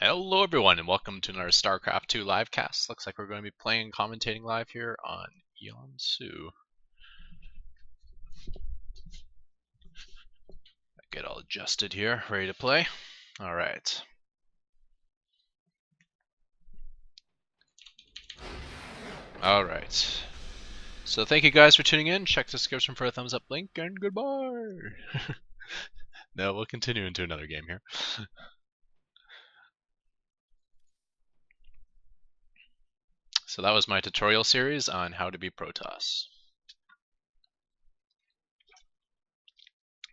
Hello everyone and welcome to another Starcraft 2 livecast. Looks like we're going to be playing and commentating live here on Yonsu. Get all adjusted here, ready to play. Alright. Alright. So thank you guys for tuning in. Check the description for a thumbs up link and goodbye. No, we'll continue into another game here. So that was my tutorial series on how to be Protoss.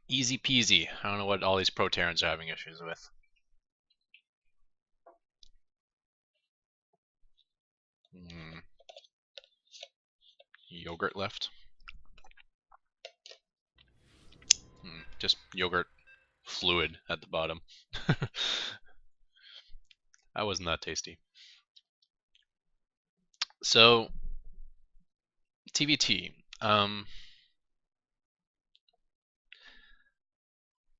Easy peasy. I don't know what all these Pro-Terrans are having issues with. Yogurt left. Just yogurt fluid at the bottom. That wasn't that tasty. So, TvT. I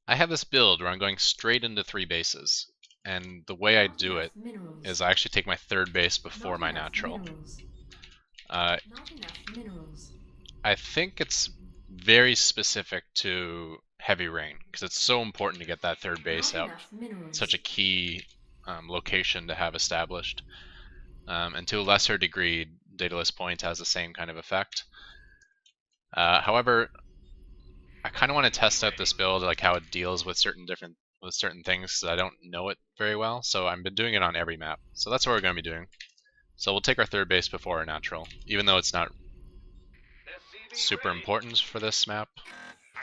have this build where I'm going straight into 3 bases, and the way I do it is I actually take my 3rd base before my natural. I think it's very specific to heavy rain, because it's so important to get that 3rd base out. It's such a key location to have established. And to a lesser degree, Daedalus Point has the same kind of effect. However, I kind of want to test out this build, like how it deals with certain things, because I don't know it very well. So I've been doing it on every map. So that's what we're going to be doing. So we'll take our 3rd base before our natural, even though it's not super important for this map.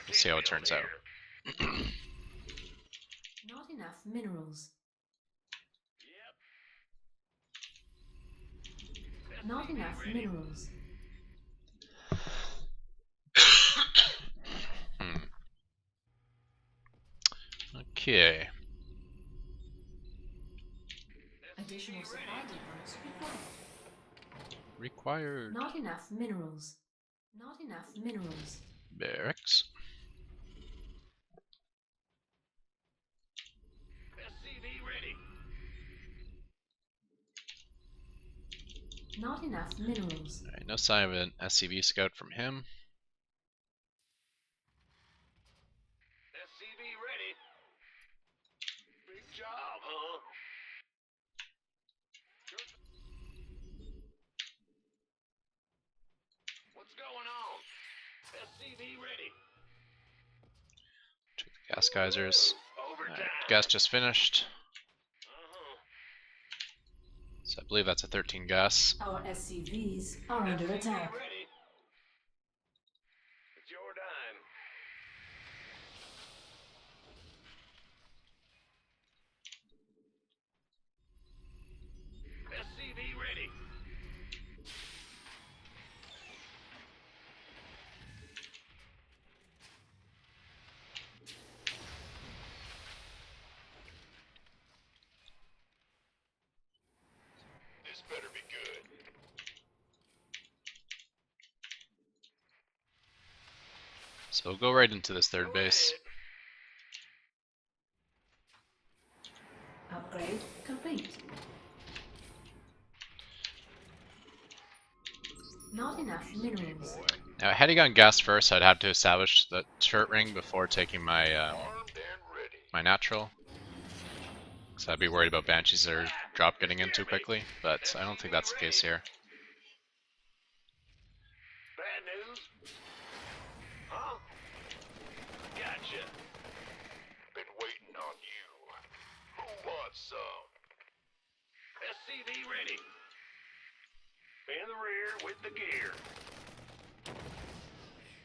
We'll see how it turns out. Not enough minerals. Not enough minerals. Okay. Additional supply depots Required. Not enough minerals. Not enough minerals. Barracks. SCV ready. Not enough minerals. Alright, no sign of an SCV scout from him. SCV ready. Big job, huh? What's going on? SCV ready. Check the gas geysers. Overtime. Alright, gas just finished. So I believe that's a 13 gas. Our SCVs are under SCV attack. ready. It's your dime. SCV ready. This better be good. So we'll go right into this 3rd Go base. ahead. Upgrade complete. Not enough minerals. Boy, Now, had he gone gas first, I'd have to establish the turret ring before taking my armed and ready. my natural. So I'd be worried about Banshees or drop getting in too quickly, but I don't think that's the case here. Bad news? Huh? Gotcha. Been waiting on you. Who wants some? SCV ready. In the rear with the gear.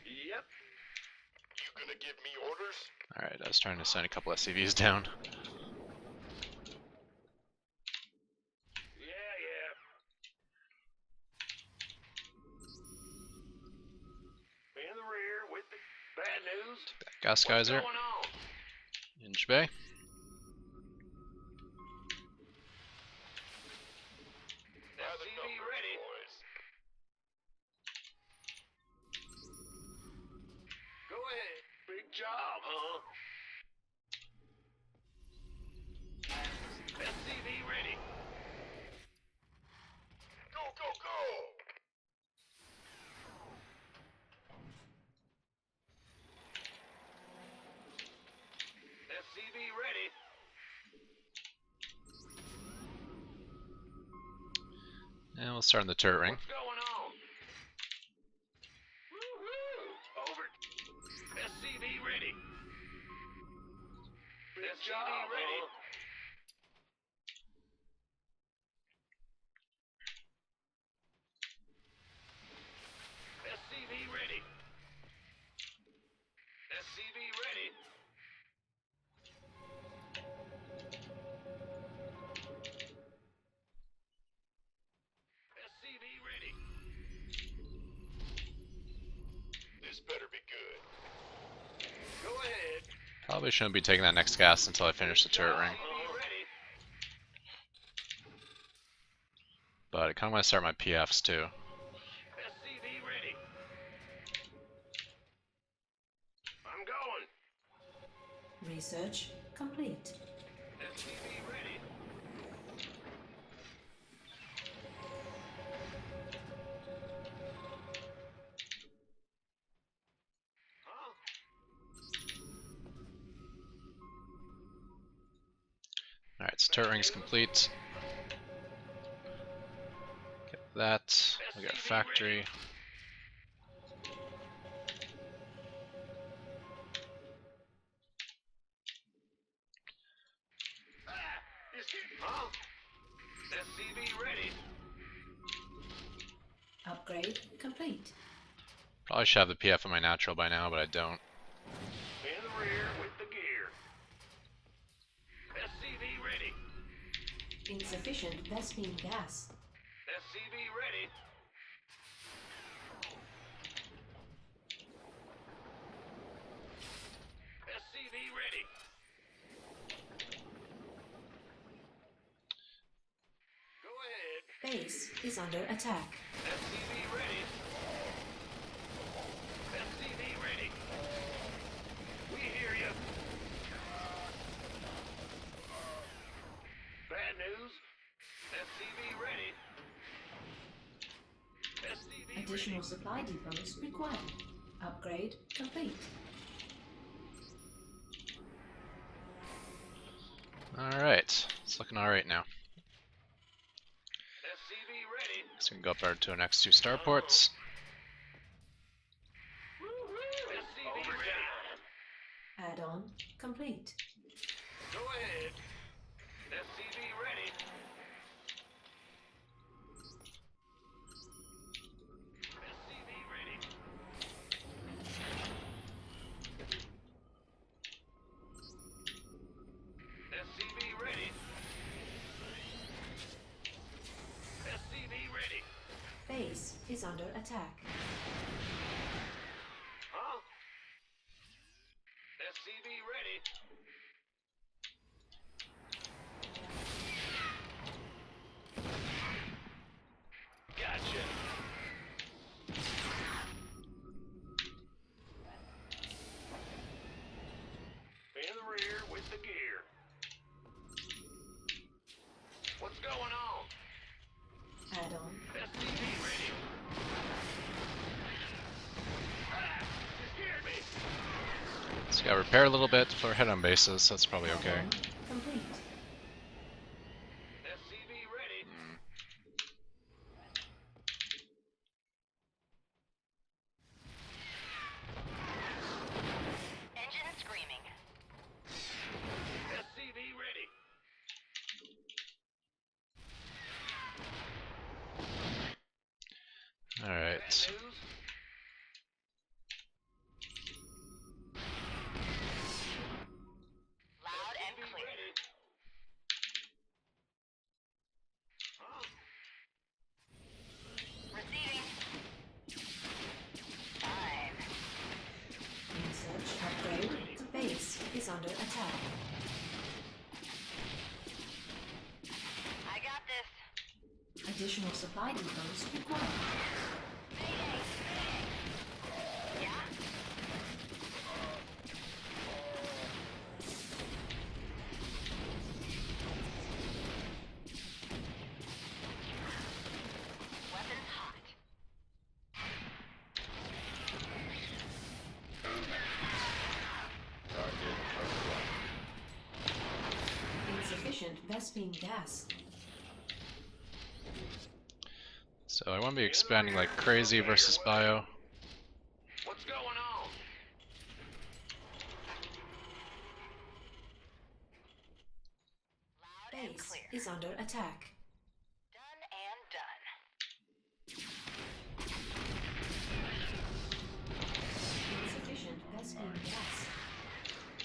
Yep. You gonna give me orders? Alright, I was trying to send a couple SCVs down. Yeah. In the rear with the bad news. Gas What's geyser. going on? Inch Bay. SCV ready. Go ahead. Big job, huh? SCV And we'll start in the turret ring. What's going on? Woo-hoo! Over. SCV ready. SCV ready. SCV ready. SCV ready. SCV ready. This better be good. Go ahead. Probably shouldn't be taking that next gas until I finish the turret ring. SCV ready. But I kind of want to start my PFs too. SCV ready. I'm going. Research complete. SCV ready. Huh? Alright, so turret ring's complete. Get that. We got factory. Huh? SCV ready. Upgrade complete. Probably should have the PF in my natural by now, but I don't. In the rear with the gear. SCV ready. Insufficient Vespine gas. SCV ready. SCV ready. Go ahead. Base is under attack. SCV ready. SCV ready. We hear you. Bad news. SCV ready. SCV Additional ready. supply depots required. Upgrade complete. Alright, it's looking alright now. SCV ready. So we can go up our to our next two starports. SCV ready. Add-on complete. Go ahead. SCV ready. SCV ready. SCV ready. SCV ready. Base is under attack. Huh? SCV ready. Gotcha. In the rear with the gear. What's going on? Add-on SCV ready. Ah, you scared me. So we gotta repair a little bit before we head on bases, so that's probably okay. Add-on complete. SCV ready. Engine screaming. SCV ready. Alright. Bad news. Loud and SCV clear. ready. Huh? Receiving. Fine. Research upgrade. Base is under attack. I got this. Additional supply depots required. Yeah? Weapons hot. Insufficient Vespine gas. So I want to be expanding like crazy versus bio. What's going on? Loud and Base clear. is under attack. Done and done. Insufficient Vespene gas.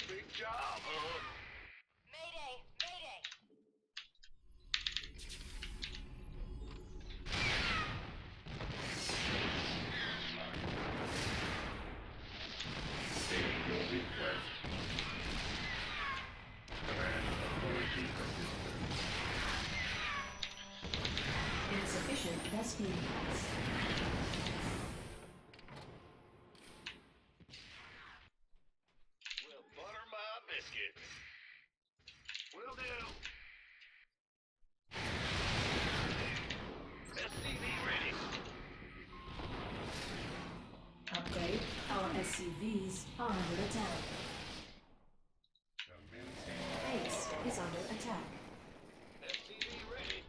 Big job, huh? Mayday! Mayday! State your request. Command authority registered. Insufficient Vespene gas. Well, butter my biscuits. Will do. SCV ready. Upgrade. Our SCVs are under attack. Commencing Base is under attack. SCV ready.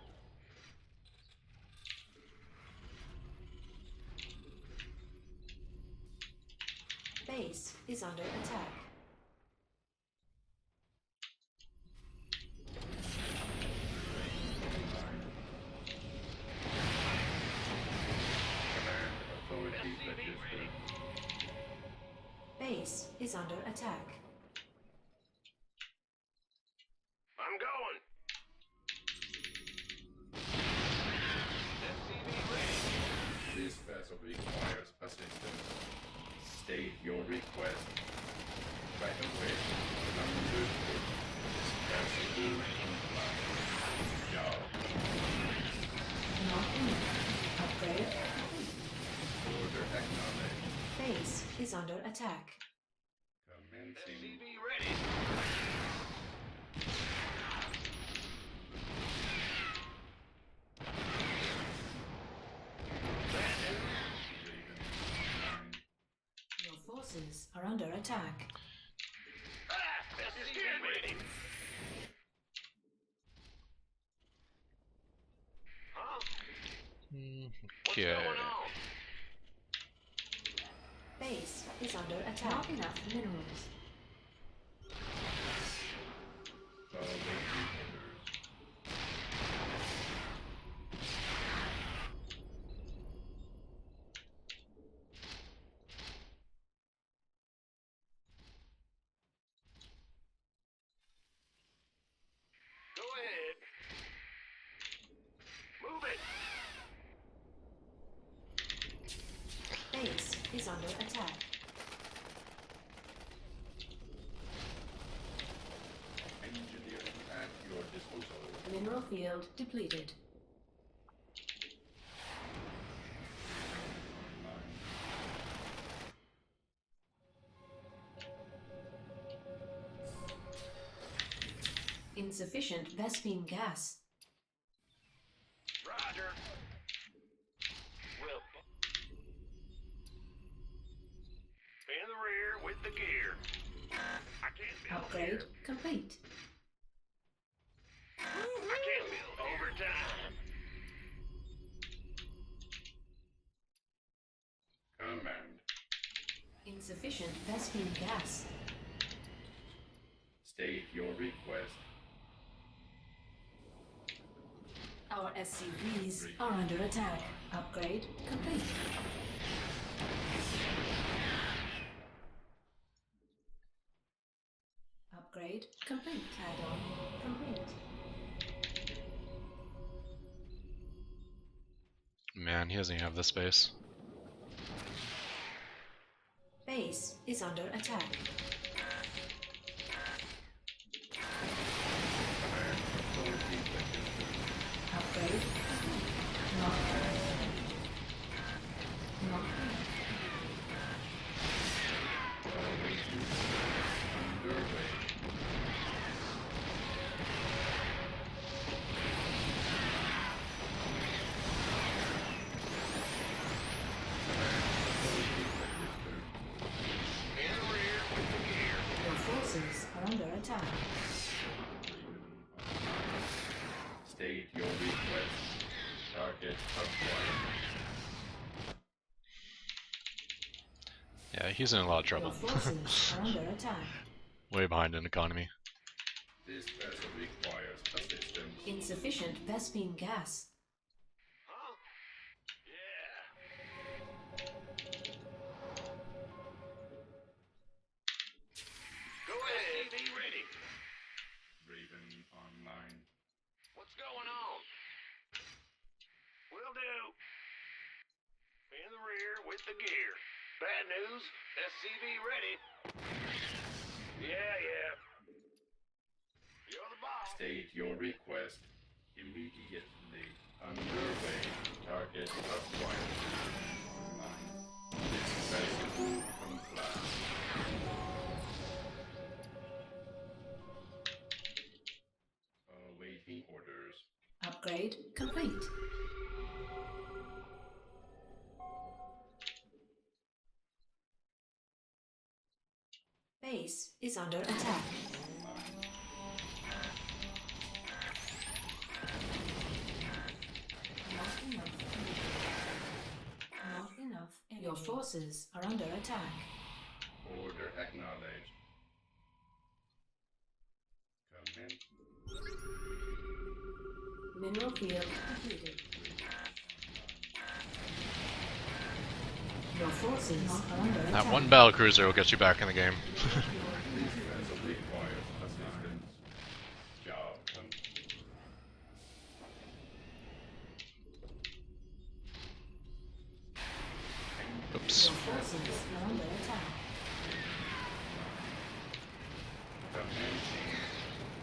Base is under attack. command authority SCV ready. registered. Base is under attack. I'm going. SCV ready. This vessel requires assistance. State your request. Right away. Understood. This vessel will comply. Job. Not enough. Upgrade. Order acknowledged. Base is under attack. SCV Commencing ready. Your forces are under attack. SCV ready. Huh? What's Okay. going on? Base is under attack. Not enough minerals. following orders. Go ahead. Move it. Base is under attack. Engineering at your disposal. Mineral field depleted. Online. Insufficient Vespene gas. Roger. Well, in the rear with the gear. I can't build Upgrade here. complete. I can't build overtime. Command. Insufficient Vespene gas. State your request. Our SCVs are under attack. Upgrade complete. Upgrade complete. Add-on complete. Man, he doesn't even have the space. Base is under attack. Command authority registered. Upgrade complete. Not Following underway. Command authority registered. In the rear with the gear. Your forces are under attack. State your request. Start Target acquired. Yeah, he's in a lot of Your trouble. forces are under attack. Way behind in economy. This vessel requires assistance. Insufficient Vespine gas. Huh? Yeah. Go ahead. Be ready. Raven online. What's going on? Will do. In the rear with the gear. Bad news. SCV ready. Yeah. You're the boss. State your request. Immediately underway. Target acquired. Online. This vessel will comply. Awaiting orders. Upgrade complete. Base is under attack. Not enough. Not enough. Your forces are under attack. Order acknowledged. Come in. Mineral field completed. Your forces are under attack. That one battle cruiser will get you back in the game. This vessel requires assistance. Job complete. Oops. Your forces are under attack. Commencing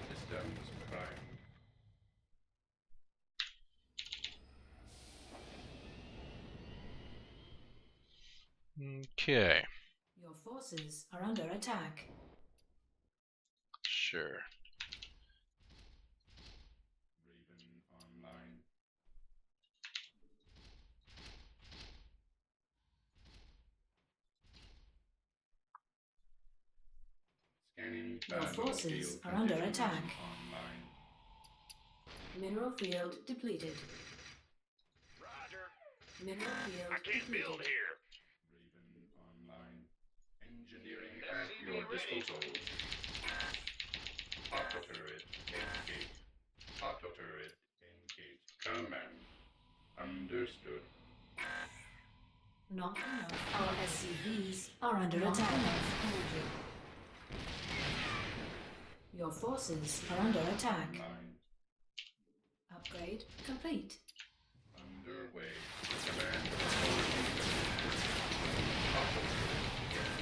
systems prime. Okay. Your forces are under attack. Sure. Raven online. Scanning Your battle forces field are under conditions attack. online. Mineral field depleted. Roger. Mineral field I can't build depleted. here. Raven online. Engineering at your disposal. Auto turret engage. Auto turret engage. Command. Understood. Not enough. Our SCVs are under attack. Your forces are under attack. Online. Upgrade complete. Underway. Command authority. Auto turret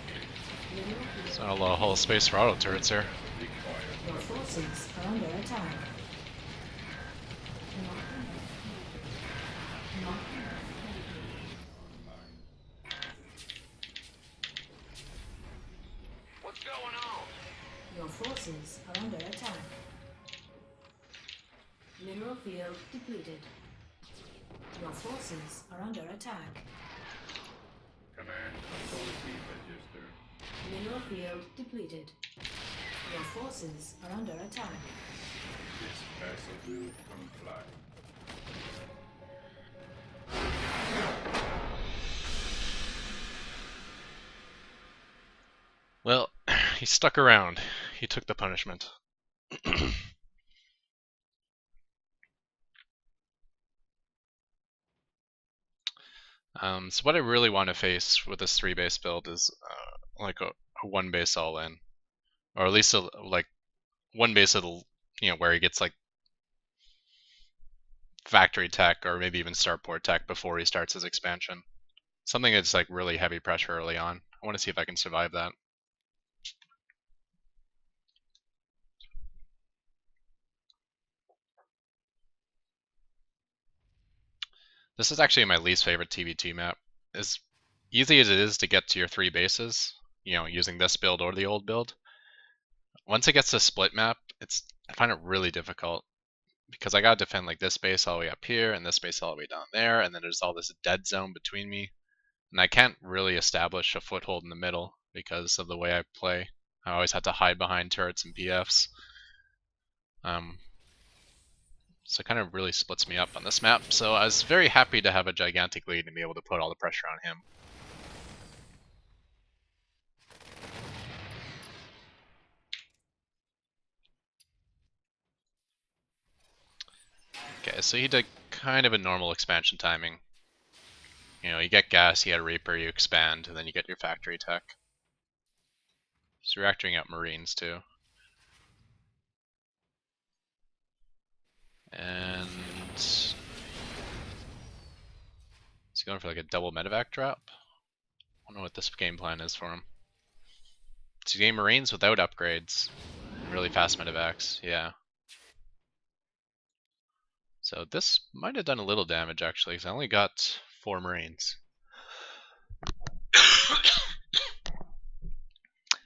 engage. Mineral field. It's not a lot of hull space for auto turrets here. Required. Your forces are under attack. Not enough. Not enough. Online. What's going on? Your forces are under attack. Mineral field depleted. Your forces are under attack. Command authority registered. Mineral field depleted. Your forces are under attack. This vessel will comply. Well, he stuck around. He took the punishment. So what I really want to face with this 3-base build is like a 1-base all-in, or at least like 1-base that'll, where he gets like factory tech or maybe even starport tech before he starts his expansion. Something that's like really heavy pressure early on. I want to see if I can survive that. This is actually my least favorite TvT map. As easy as it is to get to your 3 bases, using this build or the old build, once it gets to split map, I find it really difficult because I gotta defend like this base all the way up here and this base all the way down there, and then there's all this dead zone between me, and I can't really establish a foothold in the middle because of the way I play. I always have to hide behind turrets and PFs. So it kind of really splits me up on this map. So I was very happy to have a gigantic lead and be able to put all the pressure on him. Okay, so he did kind of a normal expansion timing. You know, you get gas, you get a Reaper, you expand, and then you get your factory tech. He's reactoring out Marines too. And is he going for like a double medevac drop? I don't know what this game plan is for him. Is he getting Marines without upgrades? And really fast medevacs, yeah. So this might have done a little damage actually, because I only got 4 Marines.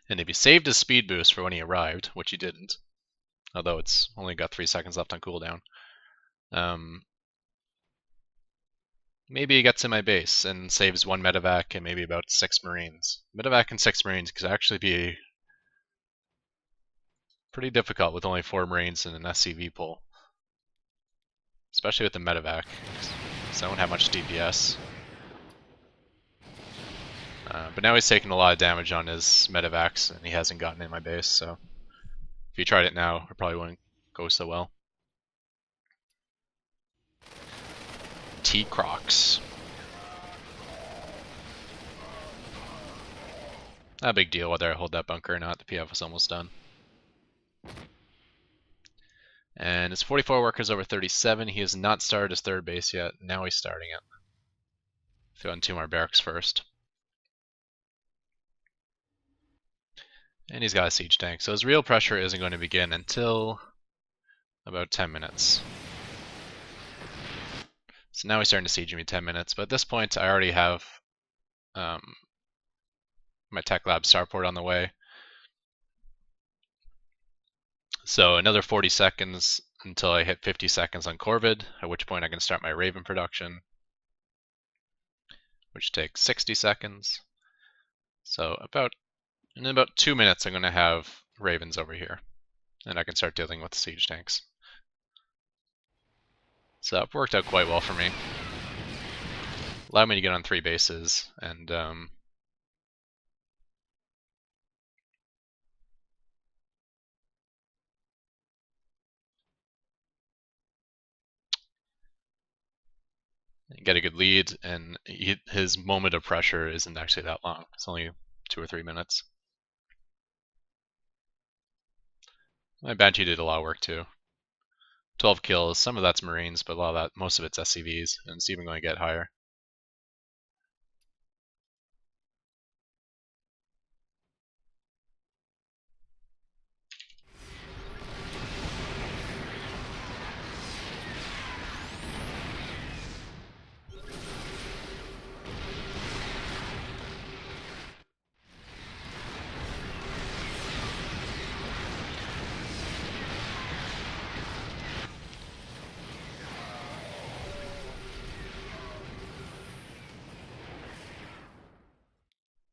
And if he saved his speed boost for when he arrived, which he didn't, although it's only got 3 seconds left on cooldown, maybe he gets in my base and saves 1 medevac and maybe about 6 Marines. Medevac and 6 Marines could actually be pretty difficult with only 4 Marines and an SCV pull. Especially with the medevac, because I don't have much DPS. But now he's taking a lot of damage on his medevacs, and he hasn't gotten in my base, so if he tried it now, it probably wouldn't go so well. T-Crocs. Not a big deal whether I hold that bunker or not, the PF is almost done. And it's 44 workers over 37, he has not started his third base yet, now he's starting it. Throw in 2 more barracks first. And he's got a siege tank, so his real pressure isn't going to begin until about 10 minutes. So now he's starting to siege me 10 minutes, but at this point I already have my tech lab starport on the way. So another 40 seconds until I hit 50 seconds on Corvid, at which point I can start my Raven production, which takes 60 seconds. So in about 2 minutes I'm going to have Ravens over here, and I can start dealing with the siege tanks. So that worked out quite well for me. Allowed me to get on 3 bases, and get a good lead, and his moment of pressure isn't actually that long. It's only 2 or 3 minutes. My Banshee did a lot of work too. 12 kills, some of that's Marines, but a lot of that, most of it's SCVs, and it's even going to get higher.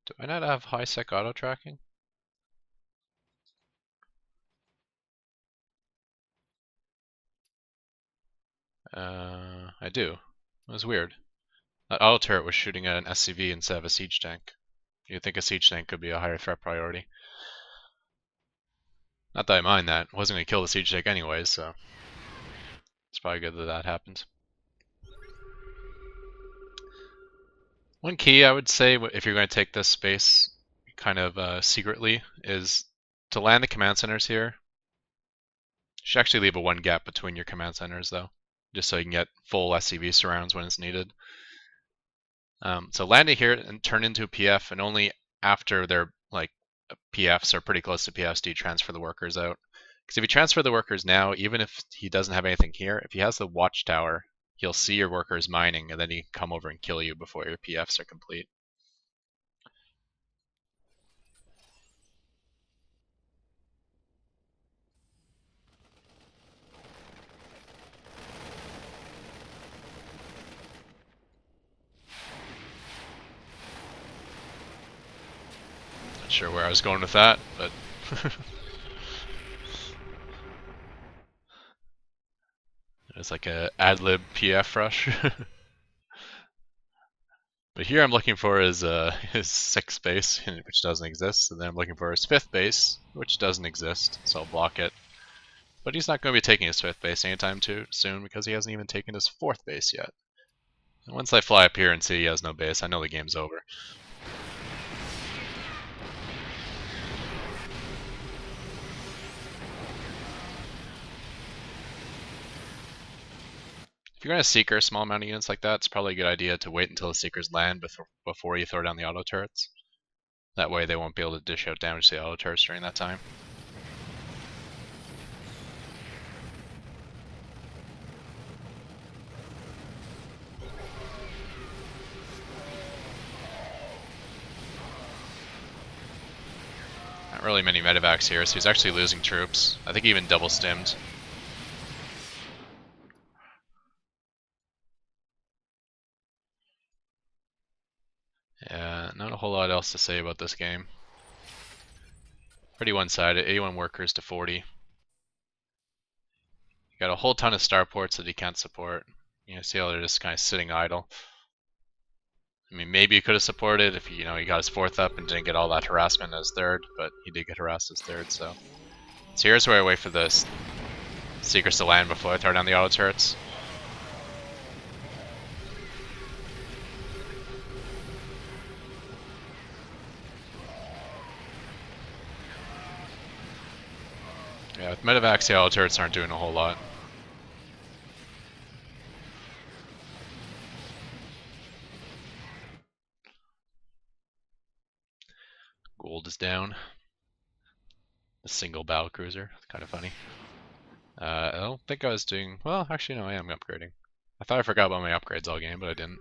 Do I not have high sec auto tracking? I do. It was weird. That auto turret was shooting at an SCV instead of a siege tank. You'd think a siege tank could be a higher threat priority. Not that I mind that. I wasn't going to kill the siege tank anyways, so it's probably good that that happened. One key I would say if you're going to take this space kind of secretly is to land the command centers here. You should actually leave a 1 gap between your command centers though, just so you can get full SCV surrounds when it's needed. So land it here and turn into a PF, and only after their PFs are pretty close to PFs do you transfer the workers out. Because if you transfer the workers now, even if he doesn't have anything here, if he has the watchtower, he'll see your workers mining, and then he can come over and kill you before your PFs are complete. Not sure where I was going with that, but It's like a ad-lib PF rush. But here I'm looking for his his 6th base, which doesn't exist, and then I'm looking for his 5th base, which doesn't exist, so I'll block it. But he's not going to be taking his 5th base anytime too soon because he hasn't even taken his 4th base yet. And once I fly up here and see he has no base, I know the game's over. If you're going to Seeker small amount of units like that, it's probably a good idea to wait until the Seekers land before you throw down the auto turrets. That way they won't be able to dish out damage to the auto turrets during that time. Not really many medevacs here, so he's actually losing troops. I think he even double stimmed. Yeah, not a whole lot else to say about this game. Pretty one-sided, 81 workers to 40. You got a whole ton of starports that he can't support. You know, see how they're just kind of sitting idle. I mean, maybe he could have supported if he got his 4th up and didn't get all that harassment as 3rd, but he did get harassed as 3rd, so. So here's where I wait for the Seekers to land before I throw down the auto turrets. Yeah, with medevacs, the auto turrets aren't doing a whole lot. Gold is down. A single battle cruiser. Kind of funny. I don't think I was doing... Well, actually, no, I am upgrading. I thought I forgot about my upgrades all game, but I didn't.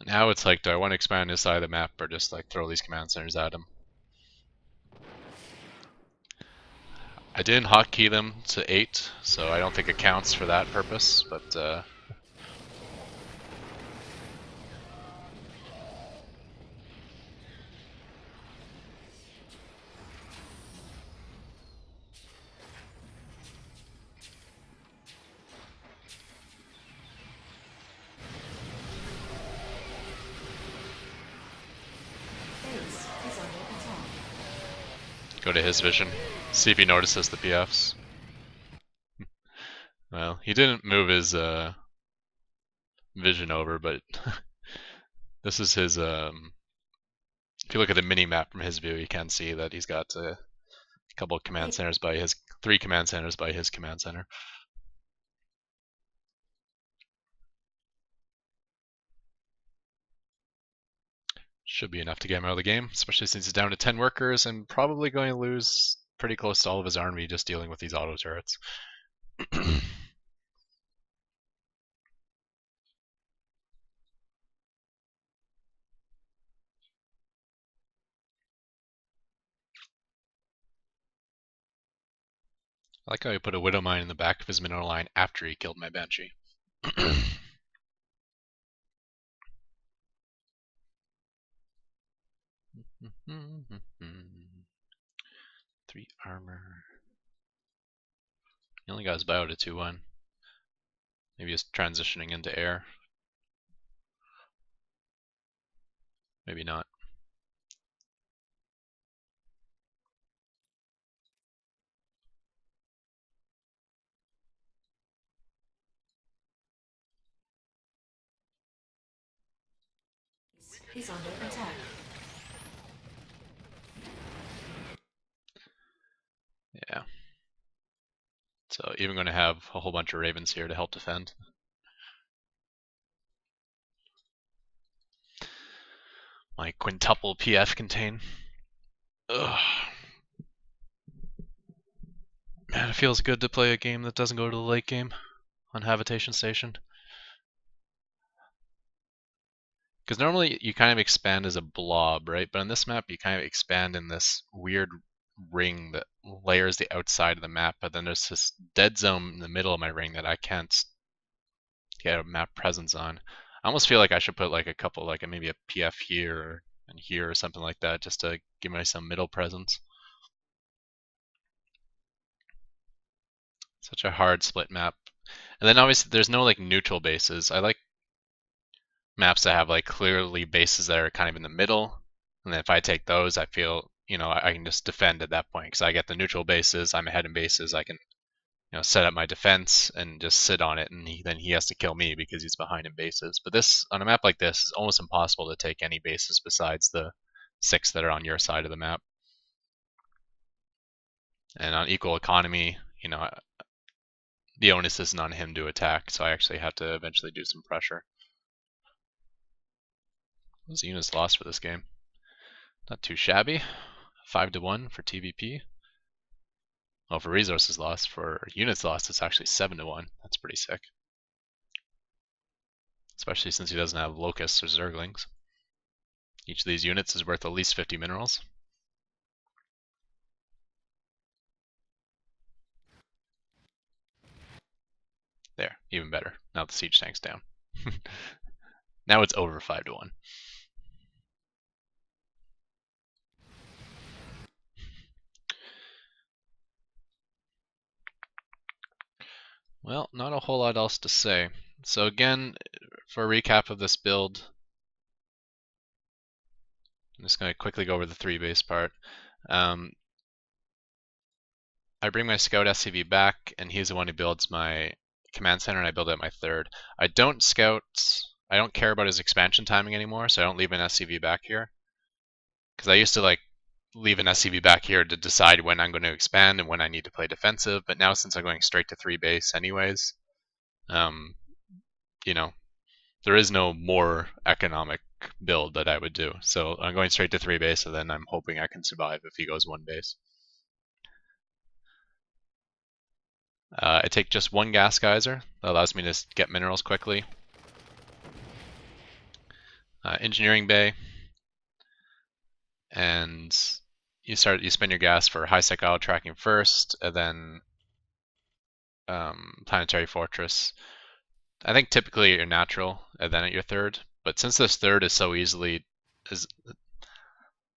Now it's like, do I want to expand this side of the map or just like throw these command centers at him? I didn't hotkey them to 8, so I don't think it counts for that purpose, but Base is under attack. go to his vision. See if he notices the PFs. Well, he didn't move his vision over, but this is his if you look at the mini map from his view, you can see that he's got a couple of command centers by his 3 command centers by his command center. Should be enough to get him out of the game, especially since he's down to 10 workers and probably going to lose pretty close to all of his army just dealing with these auto turrets. 'I like how he put a Widow Mine in the back of his mineral line after he killed my Banshee. 3 armor. He only got his bio to 2-1. Maybe he's transitioning into air. Maybe not. Is under attack. Yeah. So even going to have a whole bunch of ravens here to help defend. My quintuple PF contain. Ugh. Man, it feels good to play a game that doesn't go to the late game on Habitation Station. Because normally you kind of expand as a blob, right? But on this map you kind of expand in this weird ring that layers the outside of the map, but then there's this dead zone in the middle of my ring that I can't get a map presence on. I almost feel like I should put like a couple, like maybe a PF here and here or something like that, just to give myself some middle presence. Such a hard split map. And then obviously there's no like neutral bases. I like maps that have like clearly bases that are kind of in the middle. And then if I take those, I feel, I can just defend at that point because I get the neutral bases, I'm ahead in bases, I can, set up my defense and just sit on it, and then he has to kill me because he's behind in bases. But this, on a map like this, is almost impossible to take any bases besides the 6 that are on your side of the map. And on equal economy, the onus isn't on him to attack, so I actually have to eventually do some pressure. Those units lost for this game. Not too shabby. 5-1 for TvP. Well, for resources lost, for units lost, it's actually 7-1. That's pretty sick. Especially since he doesn't have locusts or zerglings. Each of these units is worth at least 50 minerals. There, even better. Now the siege tank's down. Now it's over 5-1. Well, not a whole lot else to say. So again, for a recap of this build, I'm just going to quickly go over the 3 base part. I bring my scout SCV back, and he's the one who builds my command center, and I build it at my 3rd. I don't care about his expansion timing anymore, so I don't leave an SCV back here. Because I used to like leave an SCV back here to decide when I'm going to expand and when I need to play defensive, but now since I'm going straight to 3 base anyways, there is no more economic build that I would do. So I'm going straight to 3 base, and then I'm hoping I can survive if he goes 1 base. I take just 1 gas geyser. That allows me to get minerals quickly. Engineering bay. And you spend your gas for high sec auto tracking first, and then planetary fortress. I think typically at your natural, and then at your 3rd. But since this 3rd is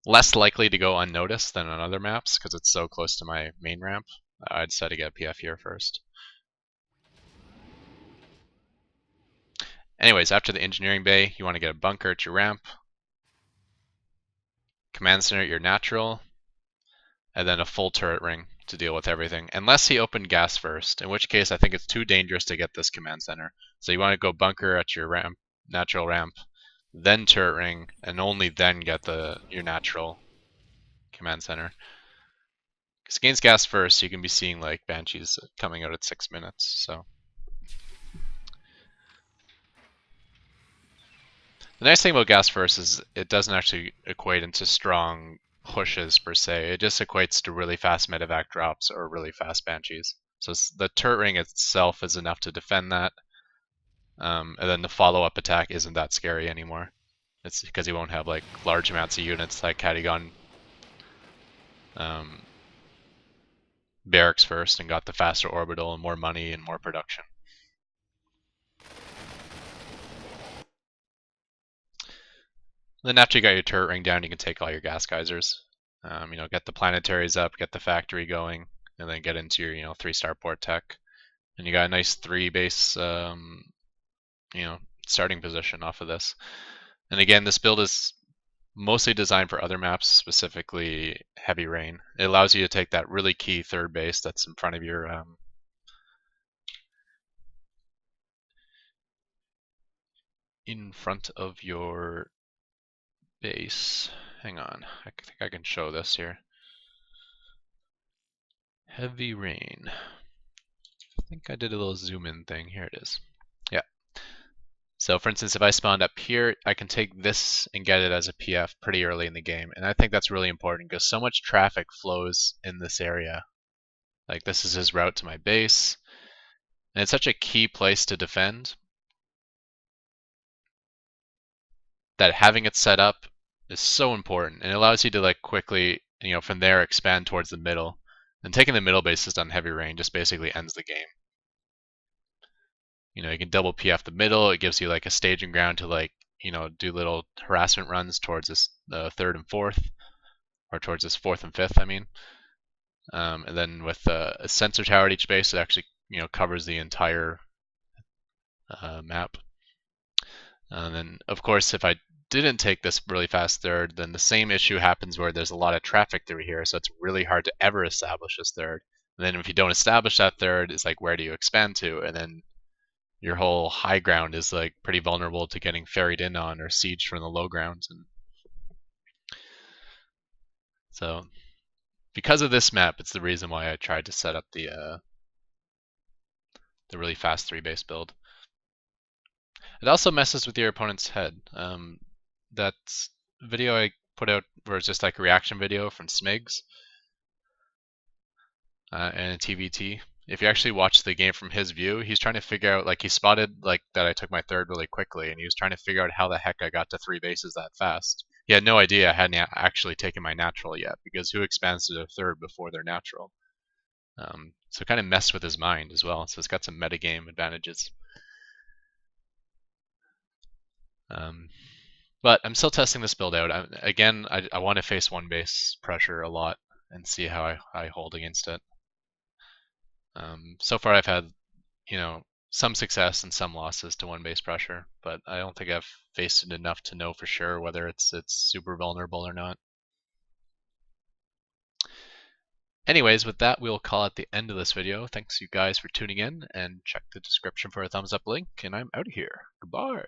less likely to go unnoticed than on other maps because it's so close to my main ramp, I decided to get PF here first. Anyways, after the engineering bay, you want to get a bunker at your ramp, command center at your natural, and then a full turret ring to deal with everything. Unless he opened gas first, in which case I think it's too dangerous to get this command center. So you want to go bunker at your ramp, natural ramp, then turret ring, and only then get your natural command center. Because against gas first, you can be seeing like banshees coming out at 6 minutes. So the nice thing about gas first is it doesn't actually equate into strong pushes per se. It just equates to really fast medevac drops or really fast banshees. So the turret ring itself is enough to defend that. And then the follow-up attack isn't that scary anymore. It's because he won't have like large amounts of units like had he gone barracks first and got the faster orbital and more money and more production. Then after you got your turret ring down, you can take all your gas geysers. Get the planetaries up, get the factory going, and then get into your 3-star port tech. And you got a nice 3 base starting position off of this. And again, this build is mostly designed for other maps, specifically heavy rain. It allows you to take that really key 3rd base that's in front of your base. Hang on, I think I can show this here. Heavy rain. I think I did a little zoom in thing. Here it is. Yeah. So for instance, if I spawned up here, I can take this and get it as a PF pretty early in the game. And I think that's really important because so much traffic flows in this area. Like this is his route to my base. And it's such a key place to defend that having it set up is so important. And it allows you to like quickly, from there expand towards the middle. And taking the middle bases on heavy rain just basically ends the game. You can double PF the middle. It gives you like a staging ground to like, do little harassment runs towards this 3rd and 4th, or towards this 4th and 5th, I mean. And then with a sensor tower at each base, it actually covers the entire map. And then, of course, if I didn't take this really fast third, then the same issue happens where there's a lot of traffic through here, so it's really hard to ever establish this third. And then if you don't establish that third, it's like, where do you expand to? And then your whole high ground is like pretty vulnerable to getting ferried in on or sieged from the low grounds. And so because of this map, it's the reason why I tried to set up the really fast 3-base build. It also messes with your opponent's head. That video I put out was just like a reaction video from Smigs and a TvT. If you actually watch the game from his view, he's trying to figure out, like, he spotted like that I took my third really quickly, and he was trying to figure out how the heck I got to 3 bases that fast. He had no idea I hadn't actually taken my natural yet, because who expands to their third before their natural? So it kind of messed with his mind as well. So it's got some metagame advantages. But I'm still testing this build out. I want to face 1 base pressure a lot and see how I hold against it. So far I've had, some success and some losses to 1 base pressure, but I don't think I've faced it enough to know for sure whether it's super vulnerable or not. Anyways, with that, we'll call it the end of this video. Thanks you guys for tuning in, and check the description for a thumbs up link, and I'm out of here. Goodbye.